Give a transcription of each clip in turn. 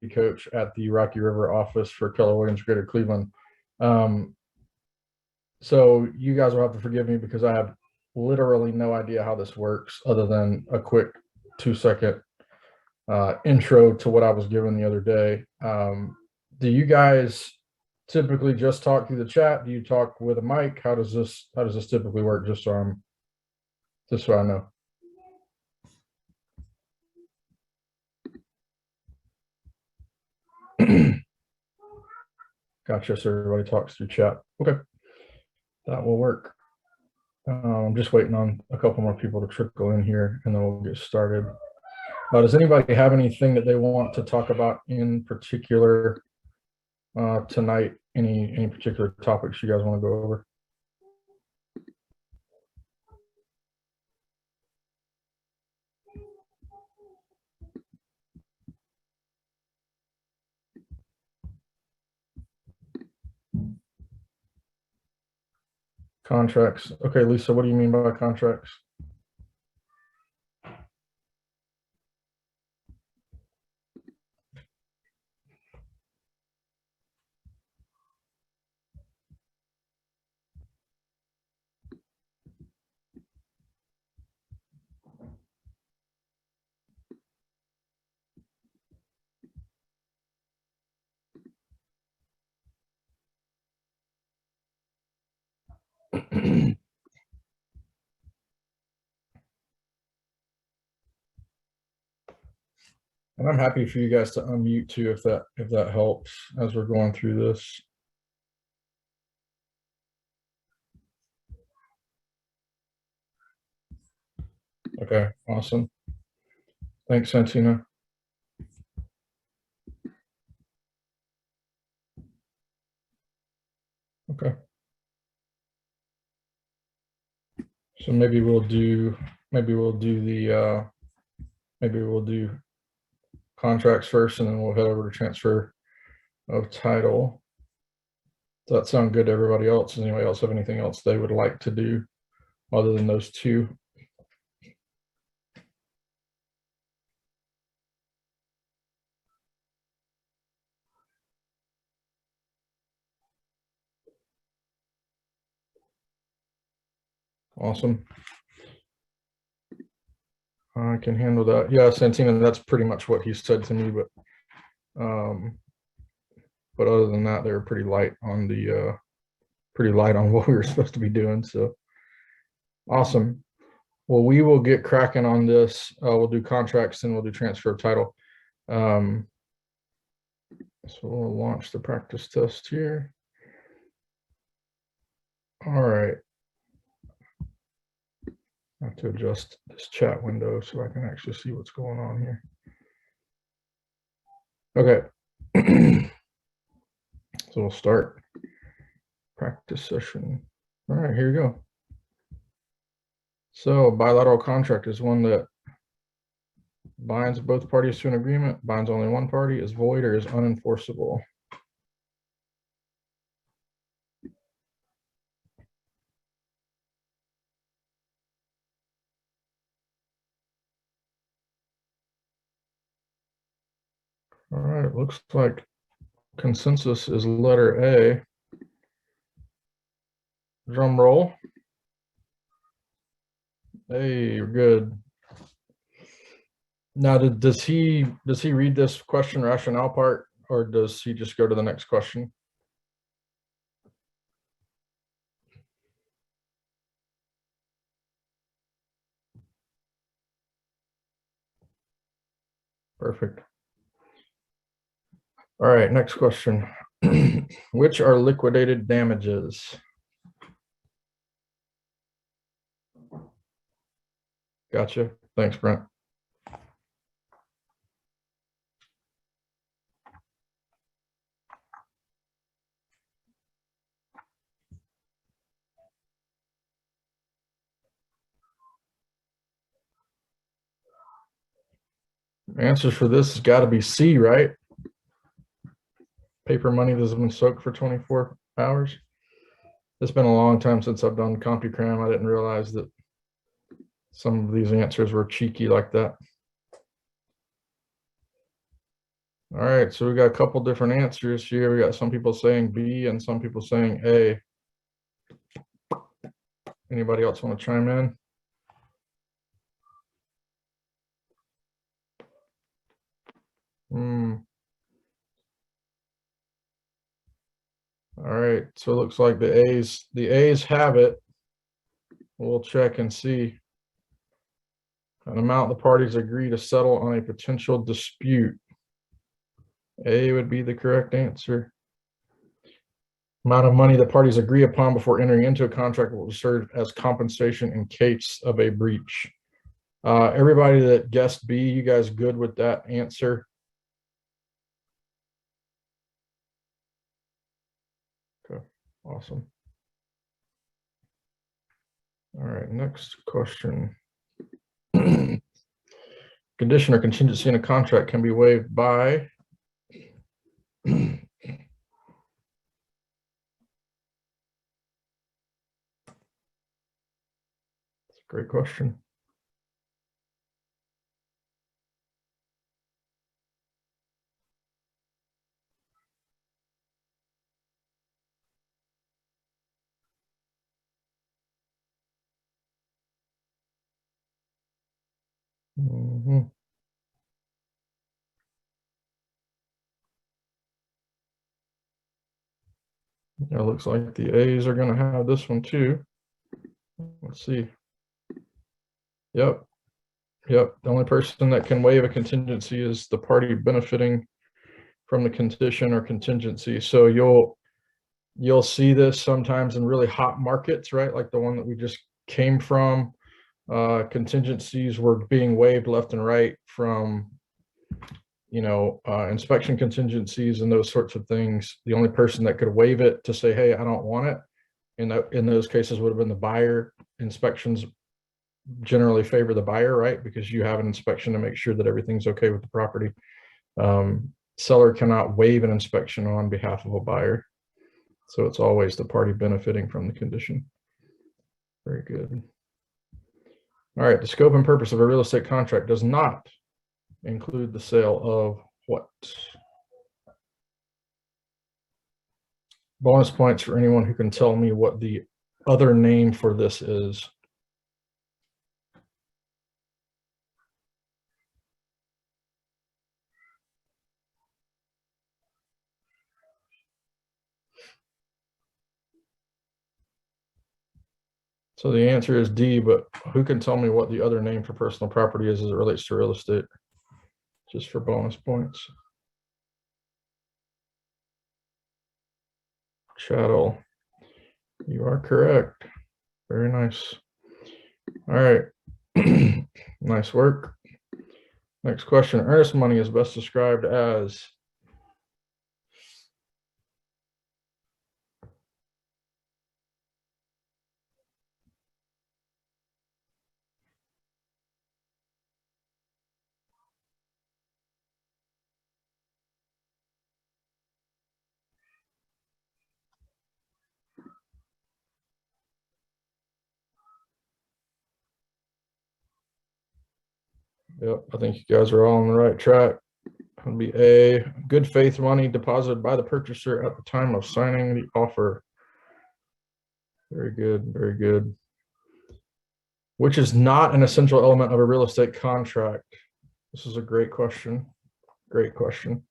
coach at the Rocky River office for Keller Williams Greater Cleveland. So you guys will have to forgive me because I have literally no idea how this works other than a quick 2-second intro to what I was given the other day. Do you guys typically just talk through the chat? Do you talk with a mic? How does this typically work? Just so I know. Gotcha. So everybody talks through chat. Okay, that will work. I'm just waiting on a couple more people to trickle in here, and then we'll get started. Does anybody have anything that they want to talk about in particular tonight? Any particular topics you guys want to go over? Contracts. Okay, Lisa, what do you mean by contracts? And I'm happy for you guys to unmute too, if that helps as we're going through this. Okay, awesome. Thanks, Santina. Okay. So maybe we'll do contracts first, and then we'll head over to transfer of title. Does that sound good to everybody else? Does anybody else have anything else they would like to do other than those two? Awesome. I can handle that. Yeah, Santina, that's pretty much what he said to me, but other than that, they were pretty light on what we were supposed to be doing. So awesome. Well, we will get cracking on this. We'll do contracts and we'll do transfer of title. So we'll launch the practice test here. All right. I have to adjust this chat window so I can actually see what's going on here. Okay. So we'll start practice session. All right, here you go. So bilateral contract is one that binds both parties to an agreement, binds only one party, is void, or is unenforceable. All right, it looks like consensus is letter A. Drum roll. Hey, you're good. Now, does he read this question rationale part, or does he just go to the next question? Perfect. All right, next question. Which are liquidated damages? Gotcha. Thanks, Brent. Answers for this has got to be C, right? Paper money that's been soaked for 24 hours. It's been a long time since I've done CompuCram. I didn't realize that some of these answers were cheeky like that. All right, so we got a couple different answers here. We got some people saying B and some people saying A. Anybody else want to chime in? All right, so it looks like the A's have it. We'll check and see. An amount the parties agree to settle on a potential dispute. A would be the correct answer. Amount of money the parties agree upon before entering into a contract will serve as compensation in case of a breach. Everybody that guessed B, you guys good with that answer? Okay, awesome. All right, next question. Condition or contingency in a contract can be waived by That's a great question. Mhm. It looks like the A's are going to have this one too. Let's see. Yep. Yep. The only person that can waive a contingency is the party benefiting from the condition or contingency. So you'll see this sometimes in really hot markets, right? Like the one that we just came from. Contingencies were being waived left and right from inspection contingencies and those sorts of things. The only person that could waive it to say, hey, I don't want it, in those cases would have been the buyer. Inspections generally favor the buyer, right? Because you have an inspection to make sure that everything's okay with the property. Seller cannot waive an inspection on behalf of a buyer. So it's always the party benefiting from the condition. Very good. All right, the scope and purpose of a real estate contract does not include the sale of what? Bonus points for anyone who can tell me what the other name for this is. So the answer is D, but who can tell me what the other name for personal property is as it relates to real estate? Just for bonus points. Chattel. You are correct. Very nice. All right. Nice work. Next question. Earnest money is best described as Yep, I think you guys are all on the right track. It'll be A, good faith money deposited by the purchaser at the time of signing the offer. Very good, very good. Which is not an essential element of a real estate contract? This is a great question. Great question.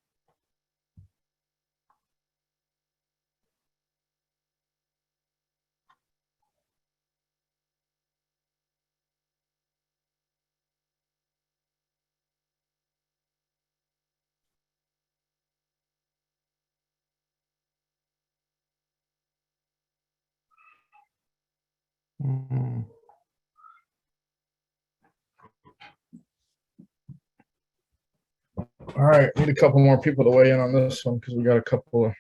All right, need a couple more people to weigh in on this one because we got a couple of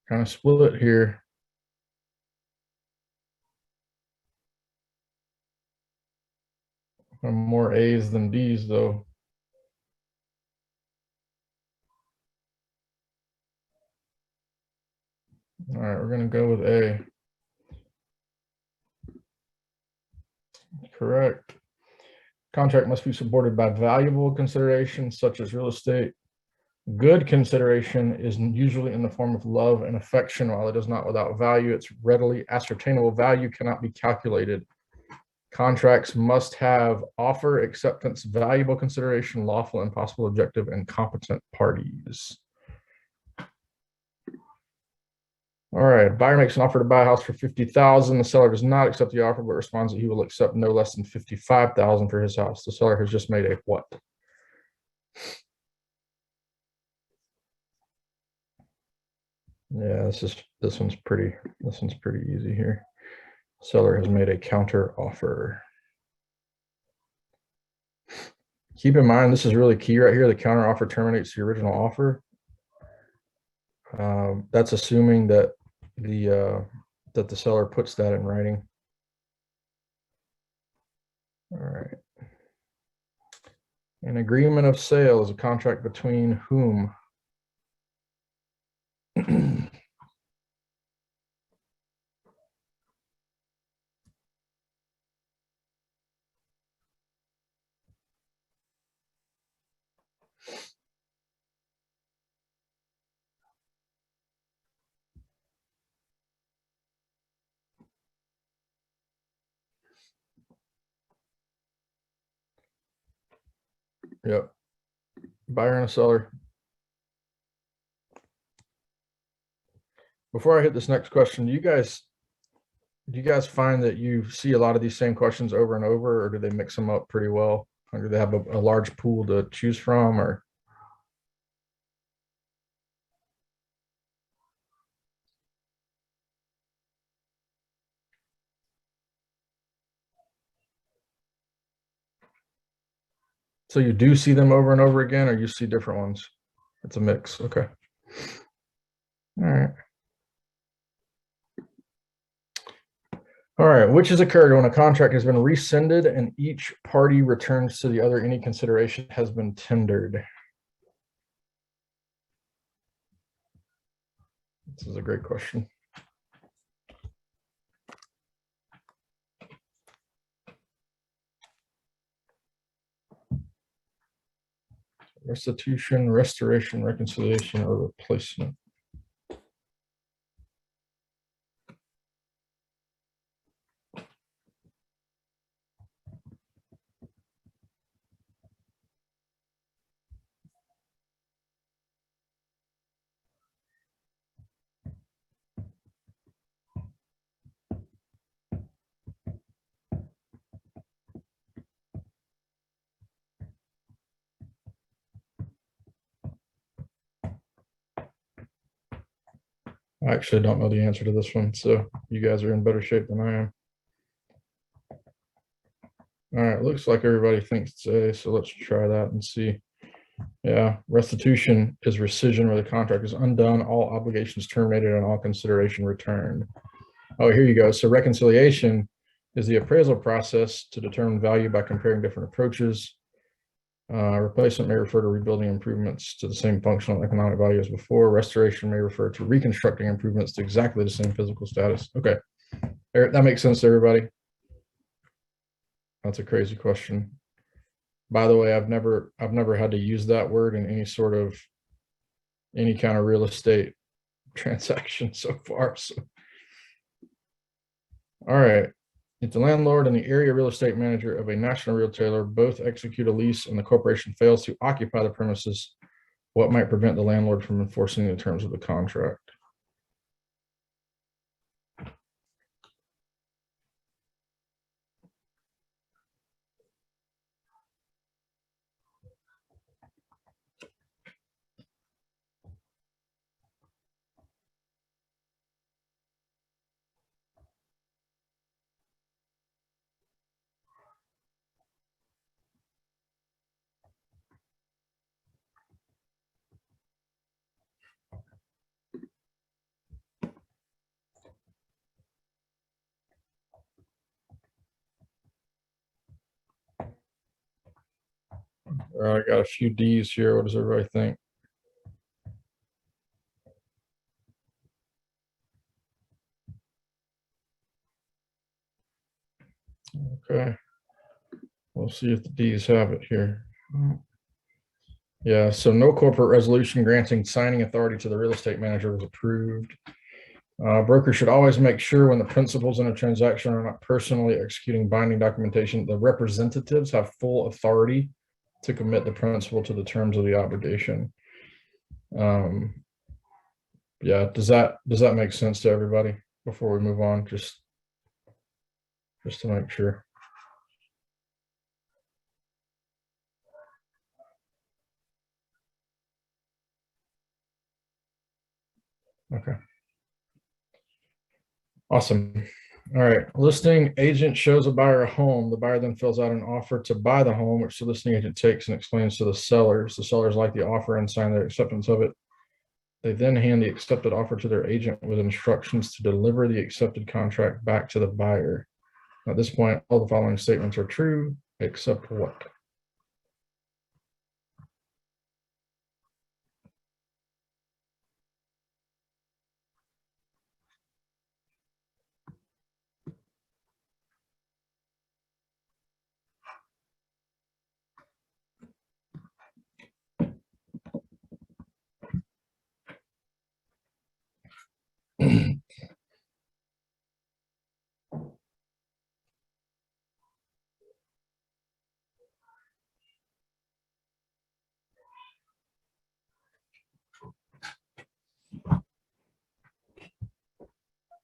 kind of split here. More A's than D's though. All right, we're gonna go with A. Correct. Contract must be supported by valuable considerations such as real estate, Good consideration is usually in the form of love and affection. While it is not without value, its readily ascertainable value cannot be calculated. Contracts must have offer, acceptance, valuable consideration, lawful and possible objective, and competent parties. All right, buyer makes an offer to buy a house for $50,000. The seller does not accept the offer, but responds that he will accept no less than $55,000 for his house. The seller has just made a what? Yeah, this one's pretty easy here. Seller has made a counter offer. Keep in mind, this is really key right here. The counter offer terminates the original offer. That's assuming that the seller puts that in writing. All right. An agreement of sale is a contract between whom? Yep. Buyer and a seller. Before I hit this next question, do you guys find that you see a lot of these same questions over and over, or do they mix them up pretty well? Or do they have a large pool to choose from, or? So you do see them over and over again, or you see different ones? It's a mix. Okay. All right. All right. Which has occurred when a contract has been rescinded and each party returns to the other any consideration has been tendered? This is a great question. Restitution, restoration, reconciliation, or replacement. I actually don't know the answer to this one, so you guys are in better shape than I am. All right, looks like everybody thinks it's A, so let's try that and see. Yeah, restitution is rescission where the contract is undone, all obligations terminated, and all consideration returned. Oh, here you go. So reconciliation is the appraisal process to determine value by comparing different approaches. Replacement may refer to rebuilding improvements to the same functional economic value as before. Restoration may refer to reconstructing improvements to exactly the same physical status. Okay, that makes sense to everybody. That's a crazy question. By the way, I've never had to use that word in any kind of real estate transaction so far. So, all right. If the landlord and the area real estate manager of a national retailer both execute a lease and the corporation fails to occupy the premises, what might prevent the landlord from enforcing the terms of the contract? All right, I got a few D's here. What does everybody think? Okay. We'll see if the D's have it here. Yeah, so no corporate resolution granting signing authority to the real estate manager was approved. Broker should always make sure when the principals in a transaction are not personally executing binding documentation, the representatives have full authority to commit the principal to the terms of the obligation. Yeah, does that make sense to everybody before we move on? Just to make sure. Okay. Awesome. All right. Listing agent shows a buyer a home. The buyer then fills out an offer to buy the home, which the listing agent takes and explains to the sellers. The sellers like the offer and sign their acceptance of it. They then hand the accepted offer to their agent with instructions to deliver the accepted contract back to the buyer. At this point, all the following statements are true, except what?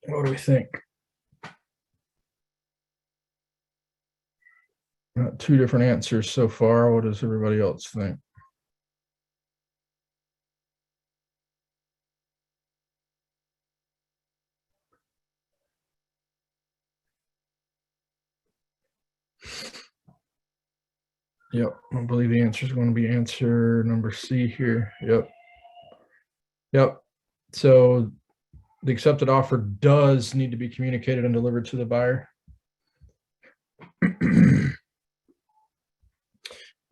What do we think? Got two different answers so far. What does everybody else think? Yep, I believe the answer is going to be answer number C here. Yep. So the accepted offer does need to be communicated and delivered to the buyer.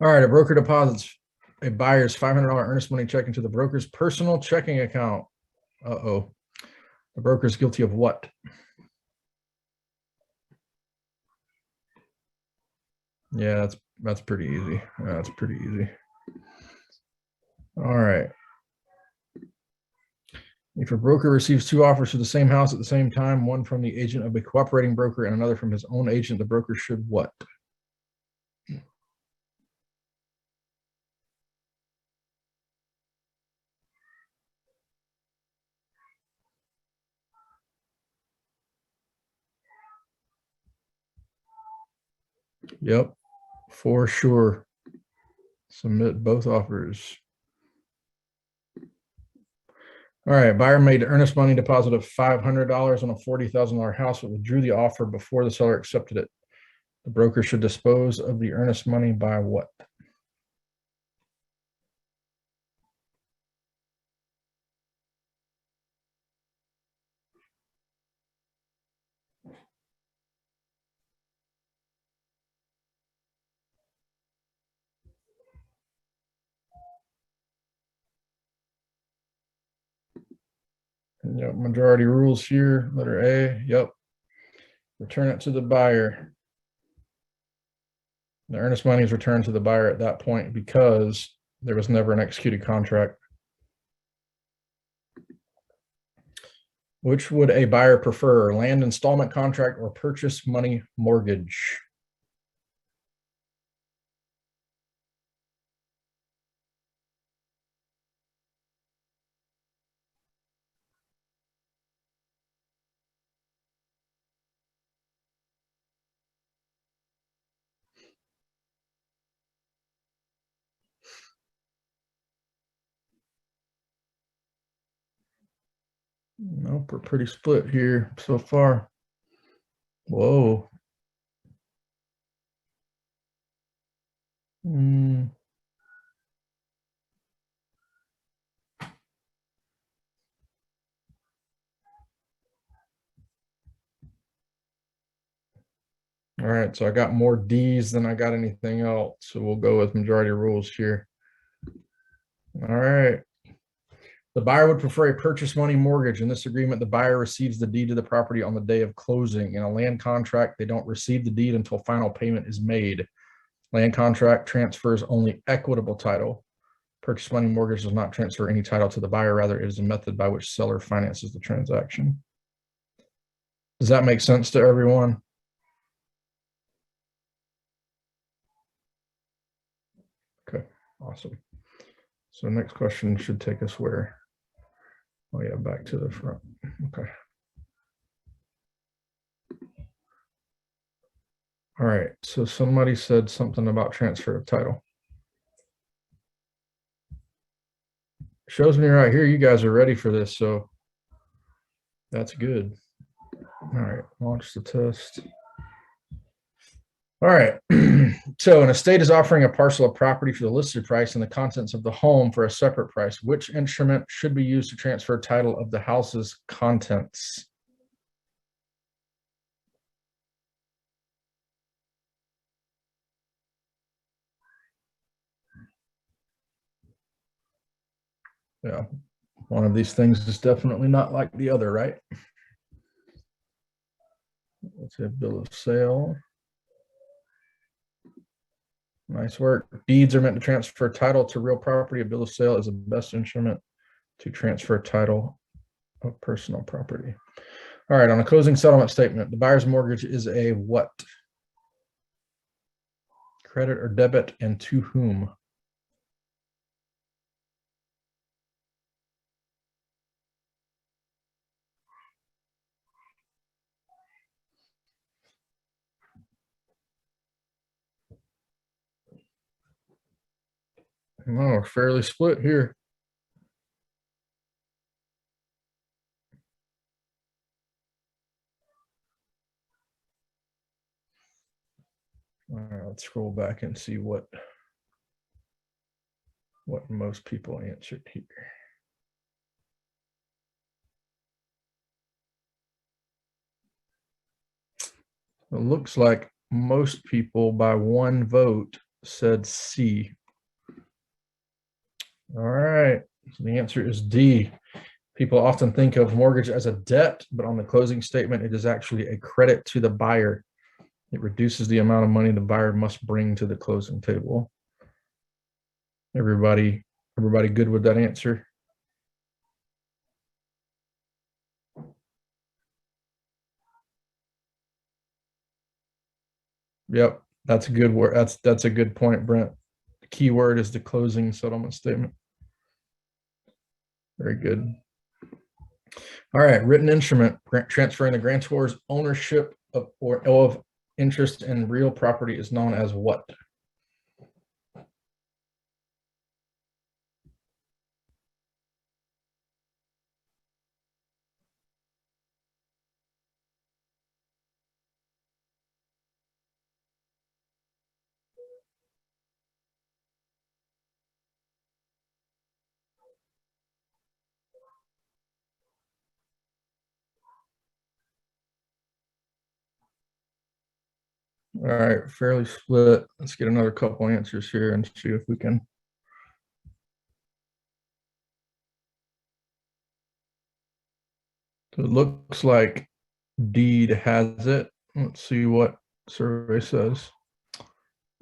All right, a broker deposits a buyer's $500 earnest money check into the broker's personal checking account. Uh-oh. The broker is guilty of what? Yeah, that's pretty easy. That's pretty easy. All right. If a broker receives two offers for the same house at the same time, one from the agent of a cooperating broker and another from his own agent, the broker should what? Yep, for sure. Submit both offers. All right, buyer made earnest money deposit of $500 on a $40,000 house, but withdrew the offer before the seller accepted it. The broker should dispose of the earnest money by what? Yep, majority rules here. Letter A. Yep. Return it to the buyer. The earnest money is returned to the buyer at that point because there was never an executed contract. Which would a buyer prefer, land installment contract or purchase money mortgage? Nope, we're pretty split here so far. Whoa. All right, so I got more D's than I got anything else. So we'll go with majority rules here. All right. The buyer would prefer a purchase money mortgage. In this agreement, the buyer receives the deed to the property on the day of closing. In a land contract, they don't receive the deed until final payment is made. Land contract transfers only equitable title. Purchase money mortgage does not transfer any title to the buyer. Rather, it is a method by which seller finances the transaction. Does that make sense to everyone? Okay, awesome. So next question should take us where? Oh yeah, back to the front. Okay. All right, so somebody said something about transfer of title. Shows me right here you guys are ready for this, so that's good. All right, launch the test. All right, so an estate is offering a parcel of property for the listed price and the contents of the home for a separate price. Which instrument should be used to transfer title of the house's contents? Yeah, one of these things is definitely not like the other, right? Let's say bill of sale. Nice work. Deeds are meant to transfer title to real property. A bill of sale is the best instrument to transfer title of personal property. All right, on a closing settlement statement, the buyer's mortgage is a what? Credit or debit, and to whom? Oh, fairly split here. All right, let's scroll back and see what most people answered here. It looks like most people by one vote said C. All right, so the answer is D. People often think of mortgage as a debt, but on the closing statement, it is actually a credit to the buyer. It reduces the amount of money the buyer must bring to the closing table. Everybody good with that answer? Yep, that's a good word. That's a good point, Brent. The key word is the closing settlement statement. Very good. All right, written instrument transferring the grantor's ownership of interest in real property is known as what? All right, fairly split. Let's get another couple answers here and see if we can. So it looks like deed has it. Let's see what survey says.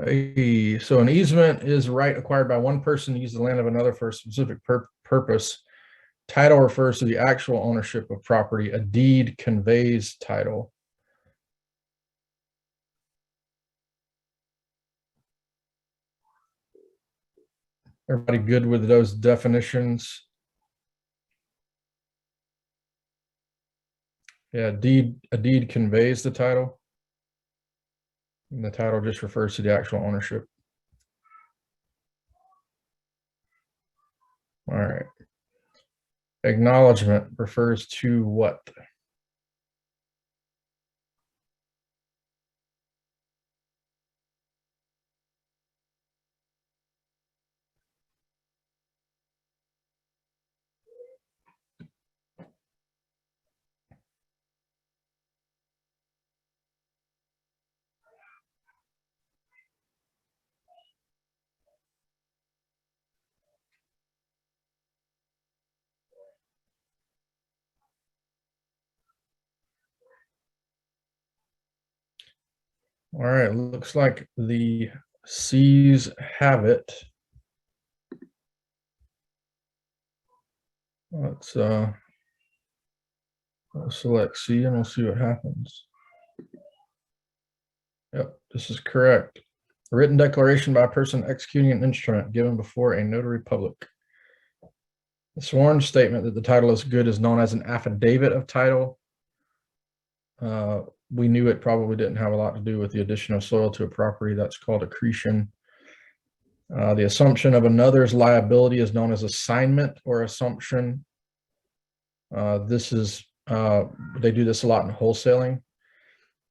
Hey, so an easement is right acquired by one person to use the land of another for a specific purpose. Title refers to the actual ownership of property. A deed conveys title. Everybody good with those definitions? Yeah, a deed conveys the title. And the title just refers to the actual ownership. All right. Acknowledgement refers to what? All right, looks like the C's have it. Let's select C and we'll see what happens. Yep, this is correct. A written declaration by a person executing an instrument given before a notary public. The sworn statement that the title is good is known as an affidavit of title. We knew it probably didn't have a lot to do with the addition of soil to a property. That's called accretion. The assumption of another's liability is known as assignment or assumption. This is, they do this a lot in wholesaling.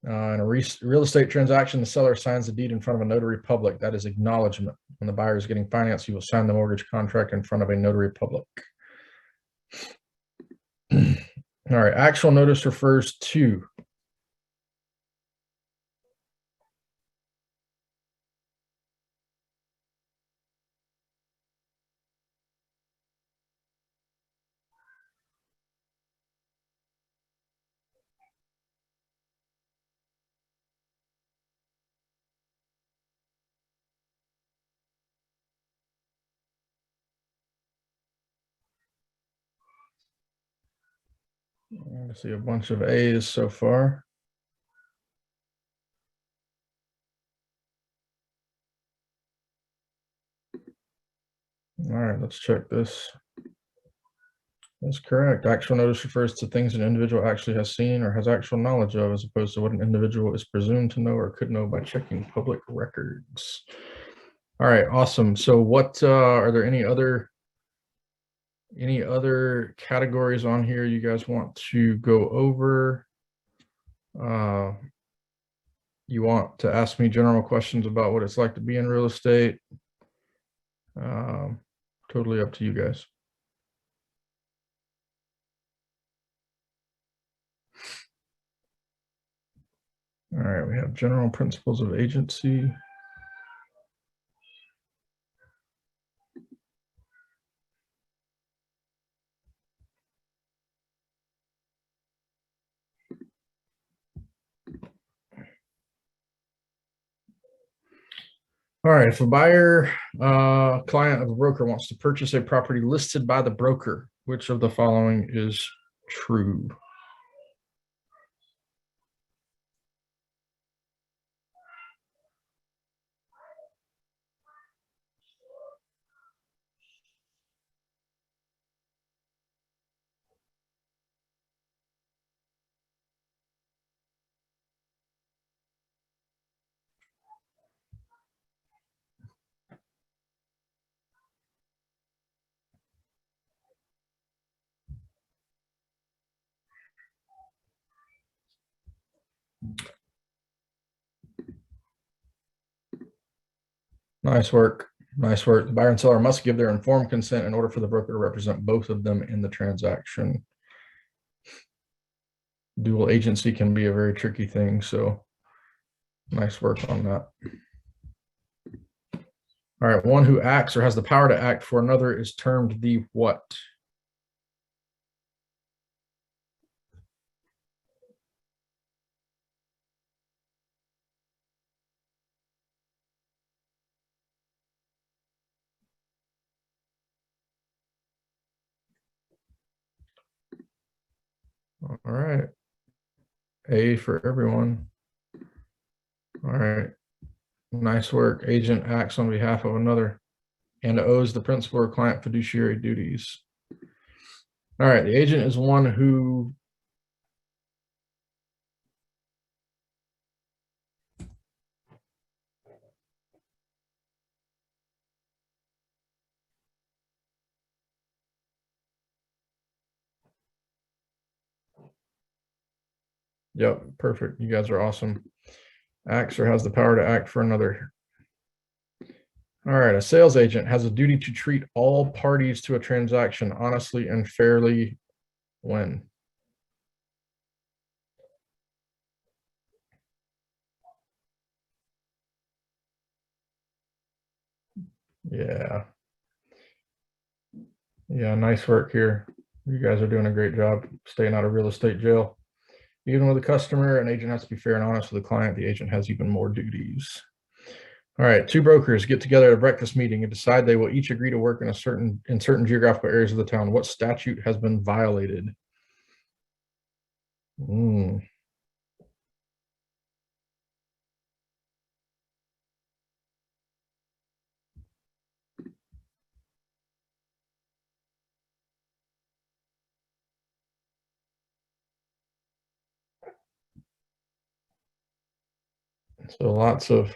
In a real estate transaction, the seller signs the deed in front of a notary public. That is acknowledgement. When the buyer is getting financed, he will sign the mortgage contract in front of a notary public. All right, actual notice refers to I see a bunch of A's so far. All right, let's check this. That's correct. Actual notice refers to things an individual actually has seen or has actual knowledge of, as opposed to what an individual is presumed to know or could know by checking public records. All right, awesome. So what are there any other categories on here you guys want to go over? You want to ask me general questions about what it's like to be in real estate? Totally up to you guys. All right, we have general principles of agency. All right, if a buyer, client of a broker wants to purchase a property listed by the broker, which of the following is true? Nice work. Nice work. The buyer and seller must give their informed consent in order for the broker to represent both of them in the transaction. Dual agency can be a very tricky thing, so nice work on that. All right, one who acts or has the power to act for another is termed the what? All right. A for everyone. All right. Nice work. Agent acts on behalf of another and owes the principal or client fiduciary duties. All right. The agent is one who Yep, perfect. You guys are awesome. Acts or has the power to act for another. All right, a sales agent has a duty to treat all parties to a transaction honestly and fairly when? Yeah. Yeah, nice work here. You guys are doing a great job staying out of real estate jail. Even with a customer, an agent has to be fair and honest with the client. The agent has even more duties. All right, two brokers get together at a breakfast meeting and decide they will each agree to work in certain geographical areas of the town. What statute has been violated? Mm. So lots of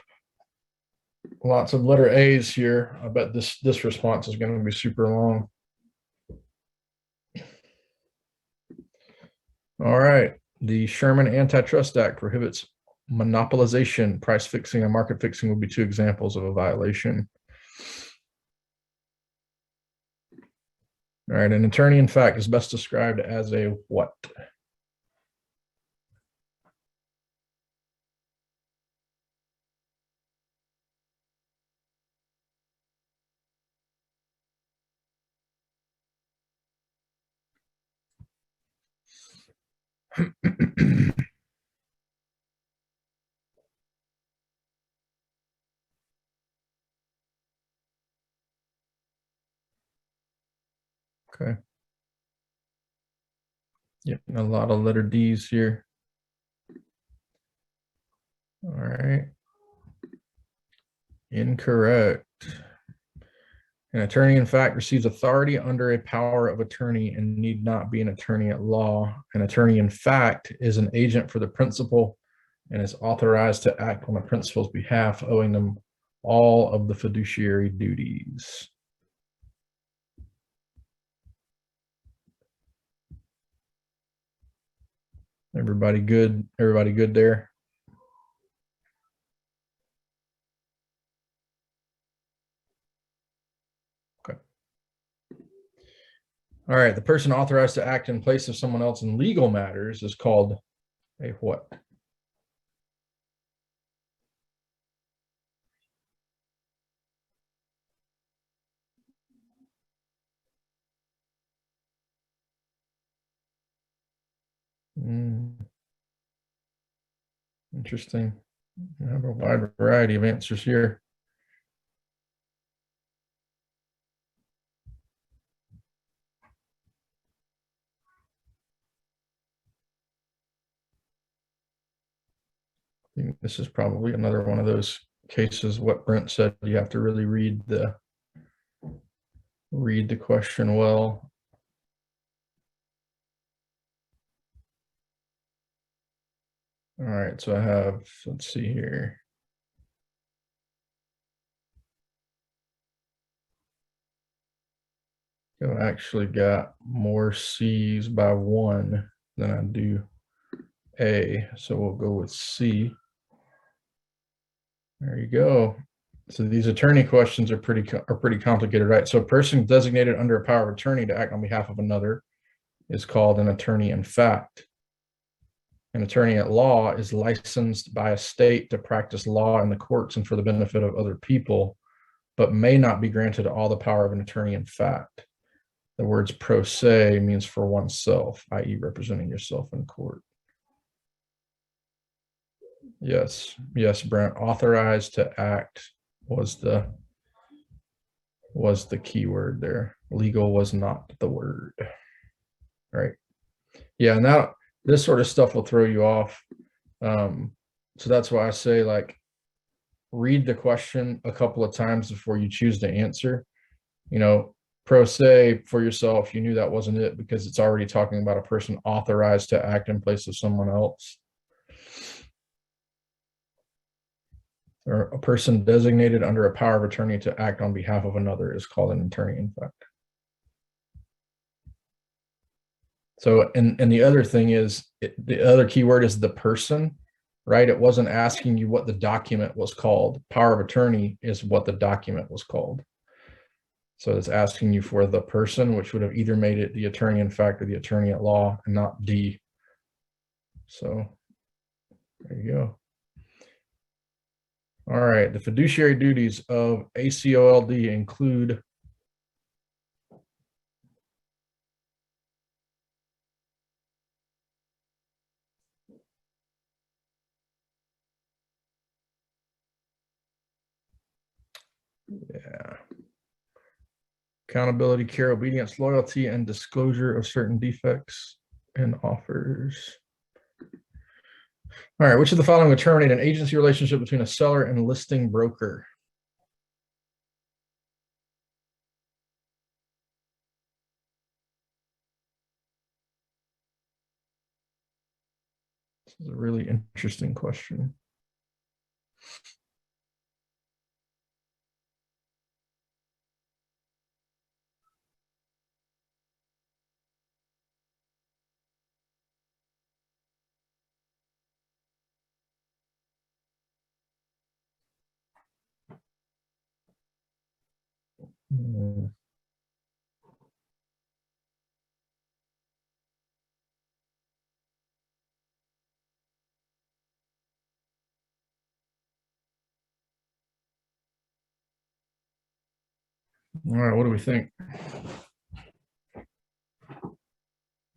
letter A's here. I bet this response is going to be super long. All right. The Sherman Antitrust Act prohibits monopolization. Price fixing and market fixing would be two examples of a violation. All right. An attorney, in fact, is best described as a what? Okay. Yep, a lot of letter D's here. All right. Incorrect. An attorney, in fact, receives authority under a power of attorney and need not be an attorney at law. An attorney, in fact, is an agent for the principal and is authorized to act on the principal's behalf, owing them all of the fiduciary duties. Everybody good? Everybody good there? Okay. All right. The person authorized to act in place of someone else in legal matters is called a what? Interesting. I have a wide variety of answers here. I think this is probably another one of those cases. What Brent said, you have to really read the question well. All right, so I have, let's see here. I've actually got more C's by one than I do A, so we'll go with C. There you go. So these attorney questions are pretty complicated, right? So a person designated under a power of attorney to act on behalf of another is called an attorney in fact. An attorney at law is licensed by a state to practice law in the courts and for the benefit of other people, but may not be granted all the power of an attorney in fact. The words pro se means for oneself, i.e. representing yourself in court. Yes, Brent. Authorized to act was the key word there. Legal was not the word. Right. Yeah, now this sort of stuff will throw you off. So that's why I say, like, read the question a couple of times before you choose to answer. You know, pro se for yourself, you knew that wasn't it because it's already talking about a person authorized to act in place of someone else. Or a person designated under a power of attorney to act on behalf of another is called an attorney in fact. So, and the other thing is, the other keyword is the person, right? It wasn't asking you what the document was called. Power of attorney is what the document was called. So it's asking you for the person, which would have either made it the attorney in fact or the attorney at law, and not D. So there you go. All right. The fiduciary duties of ACOLD include Yeah. Accountability, care, obedience, loyalty, and disclosure of certain defects and offers. All right, which of the following would terminate an agency relationship between a seller and listing broker? This is a really interesting question. All right, what do we think?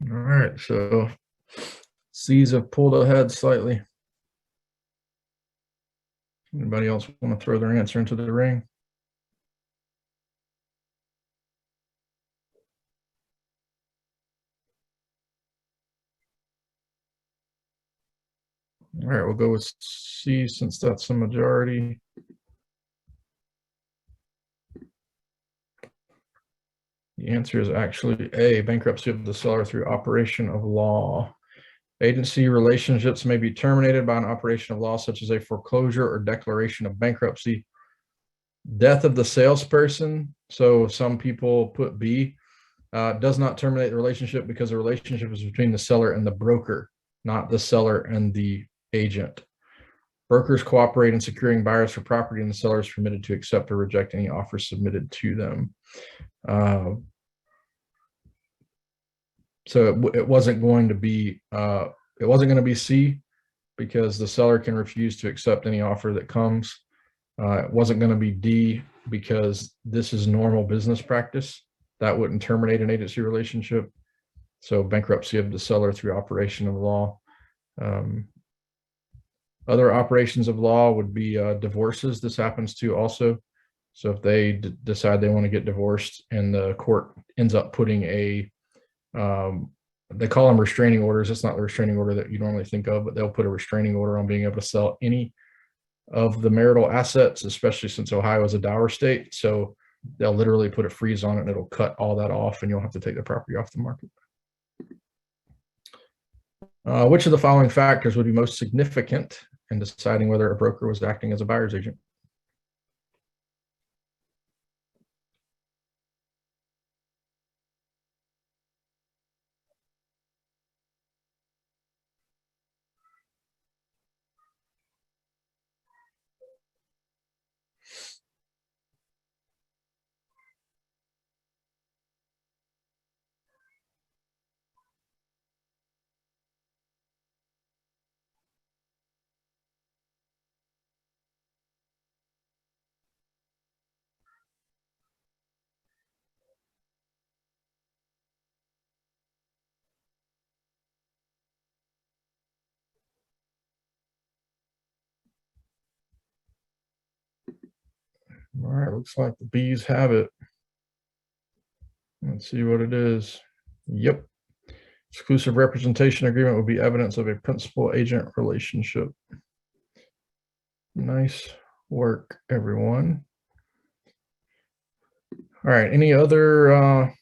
All right, so C's have pulled ahead slightly. Anybody else want to throw their answer into the ring? All right, we'll go with C since that's the majority. The answer is actually A, bankruptcy of the seller through operation of law. Agency relationships may be terminated by an operation of law, such as a foreclosure or declaration of bankruptcy. Death of the salesperson. So some people put B, does not terminate the relationship because the relationship is between the seller and the broker, not the seller and the agent. Brokers cooperate in securing buyers for property, and the seller is permitted to accept or reject any offers submitted to them. So it wasn't going to be C, because the seller can refuse to accept any offer that comes. It wasn't going to be D because this is normal business practice. That wouldn't terminate an agency relationship. So bankruptcy of the seller through operation of law. Other operations of law would be divorces. This happens to also. So if they decide they want to get divorced and the court ends up putting a, they call them restraining orders. It's not the restraining order that you normally think of, but they'll put a restraining order on being able to sell any of the marital assets, especially since Ohio is a dower state. So they'll literally put a freeze on it and it'll cut all that off and you'll have to take the property off the market. Which of the following factors would be most significant in deciding whether a broker was acting as a buyer's agent? All right, looks like the bees have it. Let's see what it is. Yep. Exclusive representation agreement would be evidence of a principal agent relationship. Nice work, everyone. All right, any other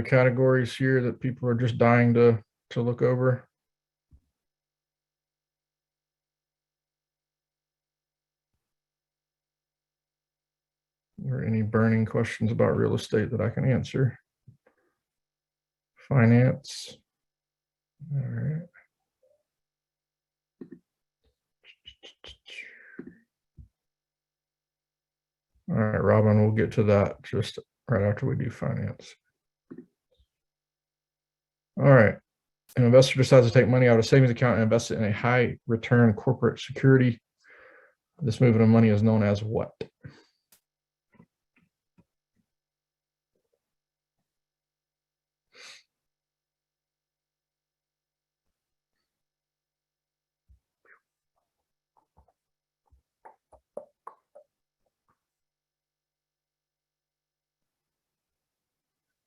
categories here that people are just dying to look over? Or any burning questions about real estate that I can answer? Finance. All right. All right, Robin, we'll get to that just right after we do finance. All right. An investor decides to take money out of a savings account and invest it in a high return corporate security. This movement of money is known as what?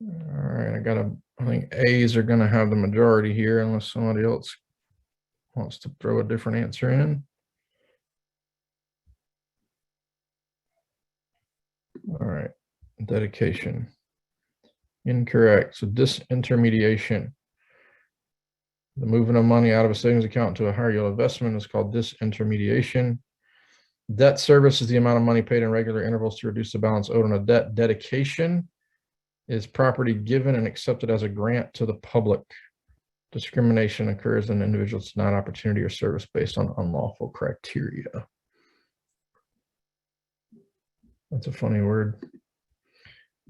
All right, I think A's are gonna have the majority here unless somebody else wants to throw a different answer in. All right, dedication. Incorrect. So disintermediation. The moving of money out of a savings account to a higher yield investment is called disintermediation. Debt service is the amount of money paid in regular intervals to reduce the balance owed on a debt. Dedication is property given and accepted as a grant to the public. Discrimination occurs when individuals deny opportunity or service based on unlawful criteria. That's a funny word.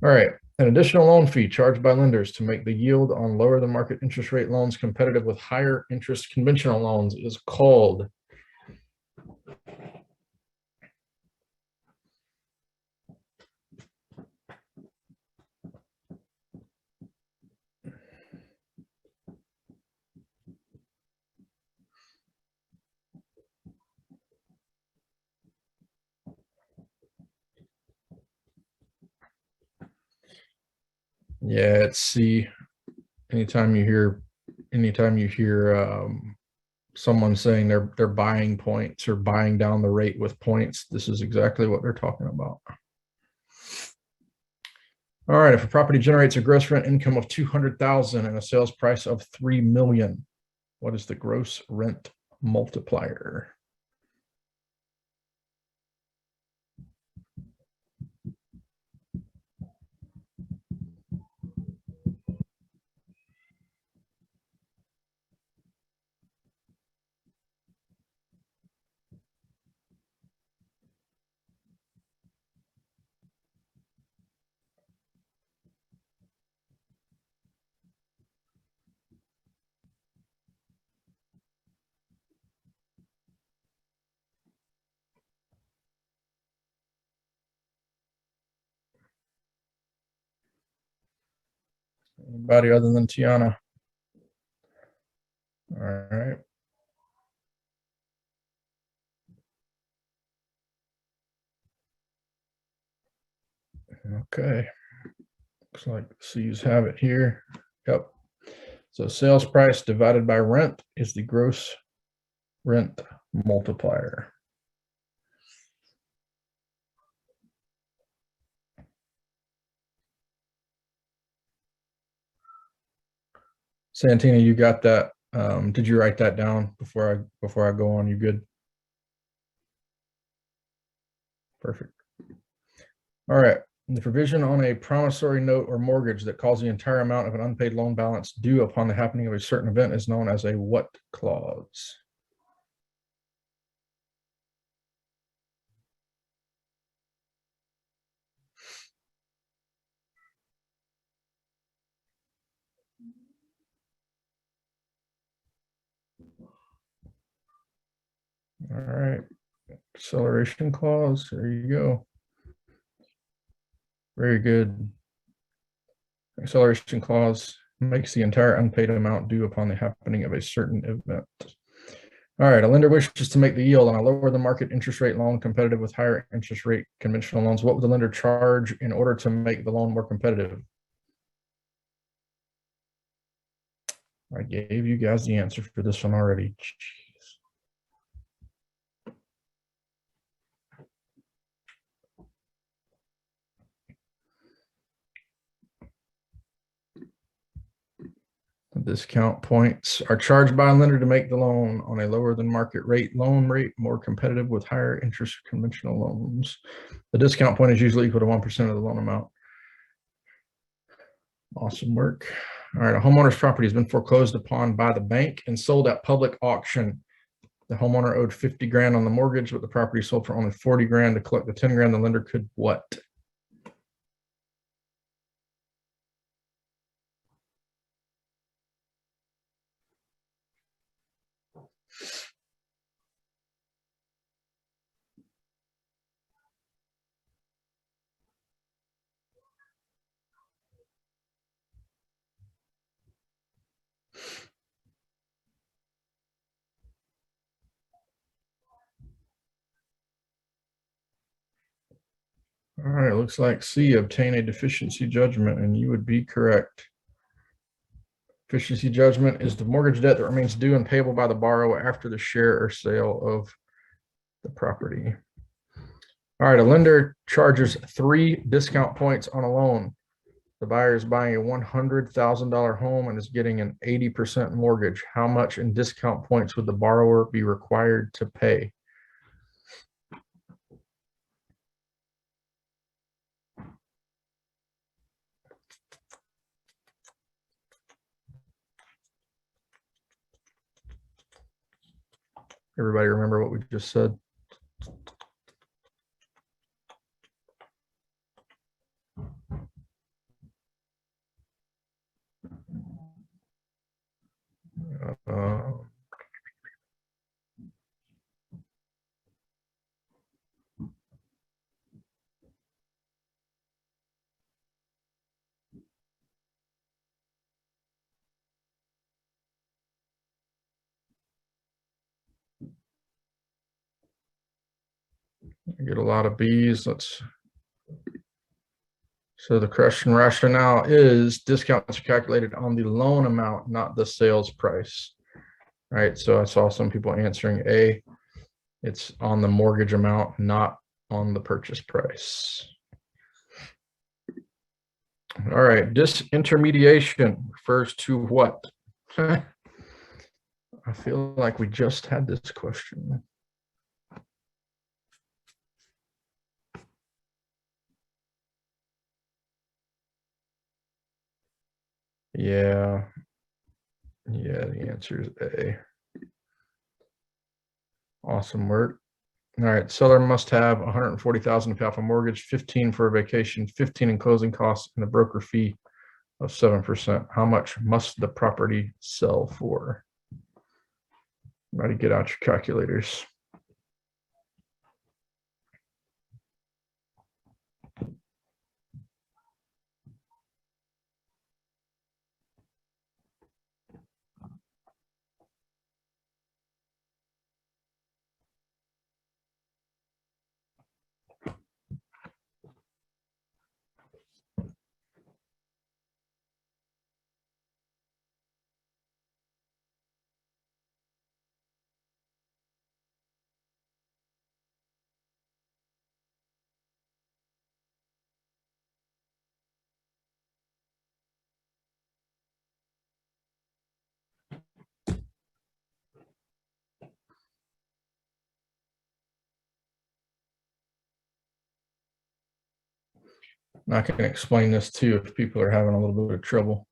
All right. An additional loan fee charged by lenders to make the yield on lower than market interest rate loans competitive with higher interest conventional loans is called. Yeah, it's C. Anytime you hear someone saying they're buying points or buying down the rate with points, this is exactly what they're talking about. All right, if a property generates a gross rent income of 200,000 and a sales price of 3 million, what is the gross rent multiplier? Anybody other than Tiana? All right. Okay. Looks like C's have it here. Yep. So sales price divided by rent is the gross rent multiplier. Santina, you got that? Did you write that down before I go on? You good? Perfect. All right. The provision on a promissory note or mortgage that calls the entire amount of an unpaid loan balance due upon the happening of a certain event is known as a what clause? All right. Acceleration clause. There you go. Very good. Acceleration clause makes the entire unpaid amount due upon the happening of a certain event. All right, a lender wishes to make the yield on a lower than market interest rate loan competitive with higher interest rate conventional loans. What would the lender charge in order to make the loan more competitive? I gave you guys the answer for this one already. Jeez. Discount points are charged by a lender to make the loan on a lower than market rate loan rate more competitive with higher interest conventional loans. The discount point is usually equal to 1% of the loan amount. Awesome work. All right, a homeowner's property has been foreclosed upon by the bank and sold at public auction. The homeowner owed 50 grand on the mortgage, but the property sold for only 40 grand. To collect the 10 grand, the lender could what? All right, looks like C, obtain a deficiency judgment, and you would be correct. Deficiency judgment is the mortgage debt that remains due and payable by the borrower after the share or sale of the property. All right, a lender charges 3 discount points on a loan. The buyer is buying a $100,000 home and is getting an 80% mortgage. How much in discount points would the borrower be required to pay? Everybody remember what we just said? I get a lot of B's. So the question rationale is discounts are calculated on the loan amount, not the sales price. Right. So I saw some people answering A. It's on the mortgage amount, not on the purchase price. All right. Disintermediation refers to what? I feel like we just had this question. Yeah. Yeah, the answer is A. Awesome work. All right, seller must have 140,000 to pay off a mortgage, 15 for a vacation, 15 in closing costs, and a broker fee of 7%. How much must the property sell for? Ready, get out your calculators. I can explain this too if people are having a little bit of trouble.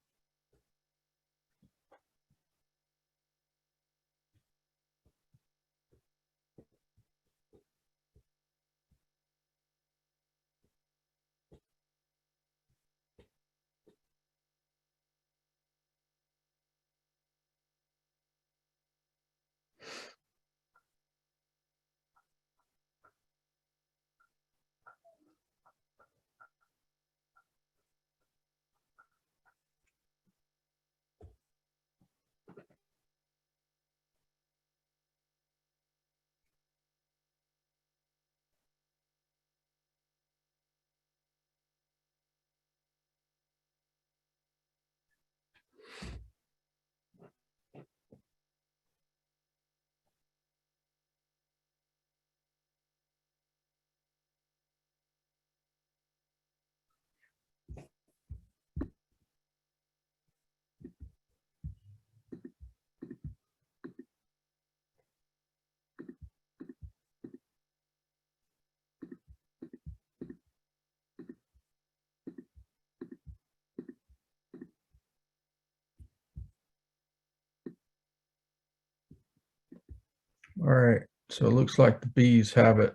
All right, so it looks like the B's have it.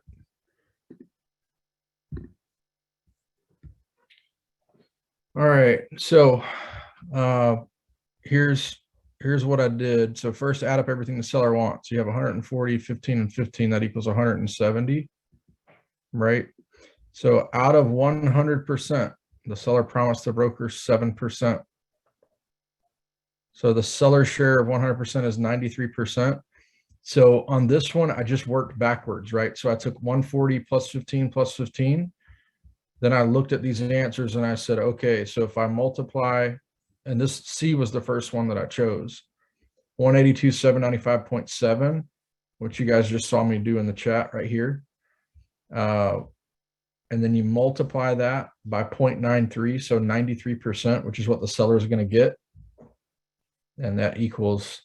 All right, so here's what I did. So first add up everything the seller wants. You have 140, 15, and 15, that equals 170, right? So out of 100%, the seller promised the broker 7%. So the seller share of 100% is 93%. So on this one, I just worked backwards, right? So I took 140 plus 15 plus 15. Then I looked at these answers and I said, okay, so if I multiply, and this C was the first one that I chose, 182,795.7, which you guys just saw me do in the chat right here. And then you multiply that by 0.93, so 93%, which is what the seller is going to get. And that equals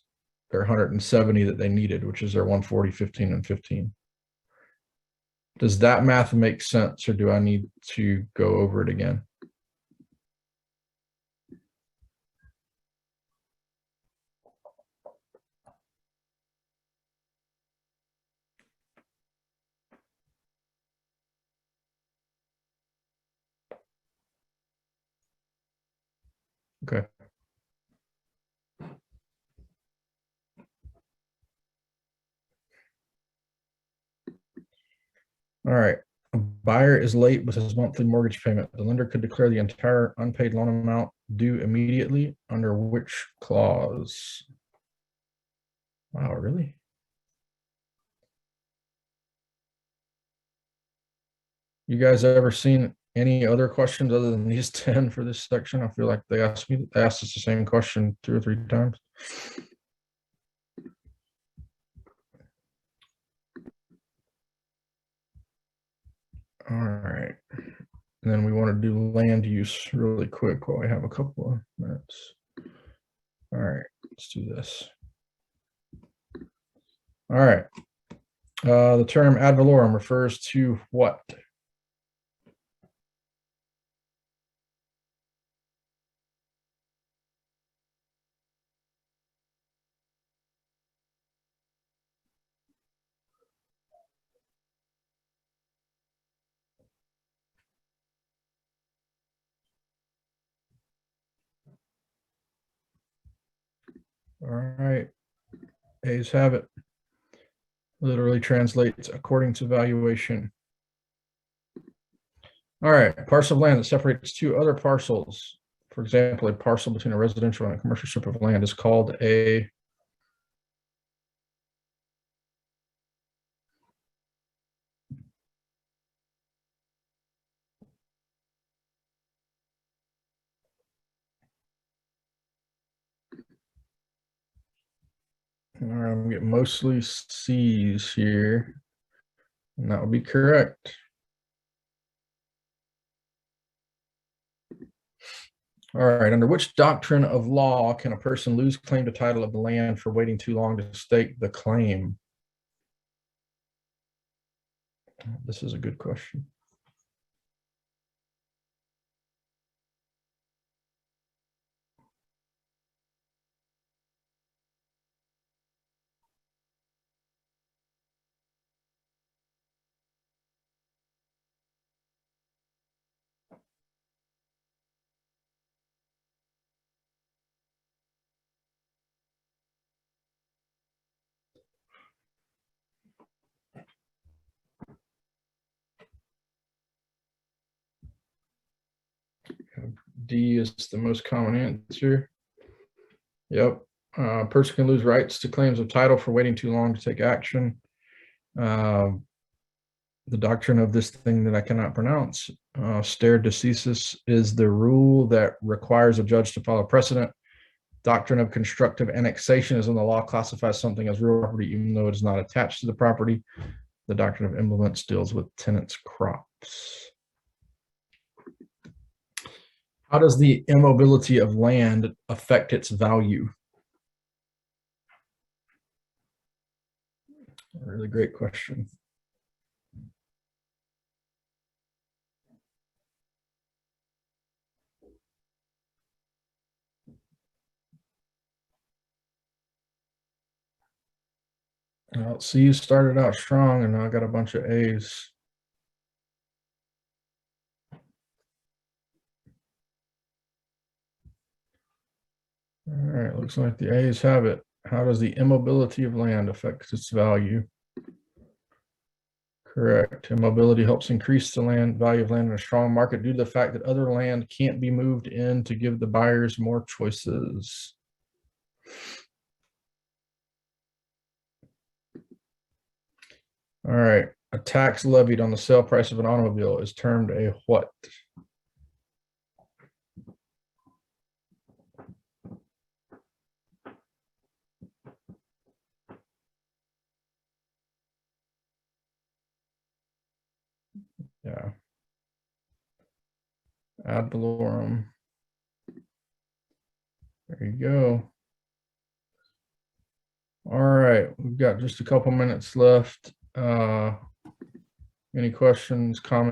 their 170 that they needed, which is their 140, 15, and 15. Does that math make sense, or do I need to go over it again? Okay. All right. A buyer is late with his monthly mortgage payment. The lender could declare the entire unpaid loan amount due immediately under which clause? Wow, really? You guys ever seen any other questions other than these 10 for this section? I feel like they asked us the same question 2 or 3 times. All right. And then we want to do land use really quick while we have a couple of minutes. All right, let's do this. All right. The term ad valorem refers to what? All right. A's have it. Literally translates according to valuation. All right. Parcel of land that separates 2 other parcels. For example, a parcel between a residential and a commercial strip of land is called a all right, I'm getting mostly C's here. And that would be correct. All right, under which doctrine of law can a person lose claim to title of the land for waiting too long to stake the claim? This is a good question. D is the most common answer. Yep. Person can lose rights to claims of title for waiting too long to take action. The doctrine of this thing that I cannot pronounce, stare decisis, is the rule that requires a judge to follow precedent. Doctrine of constructive annexation is when the law classifies something as real property even though it is not attached to the property. The doctrine of implements deals with tenants' crops. How does the immobility of land affect its value? A really great question. Well, see, you started out strong and now I got a bunch of A's. All right, looks like the A's have it. How does the immobility of land affect its value? Correct. Immobility helps increase the value of land in a strong market due to the fact that other land can't be moved in to give the buyers more choices. All right. a tax levied on the sale price of an automobile is termed a what? Yeah. Ad valorem. There you go. All right, we've got just a couple minutes left. Any questions, comments?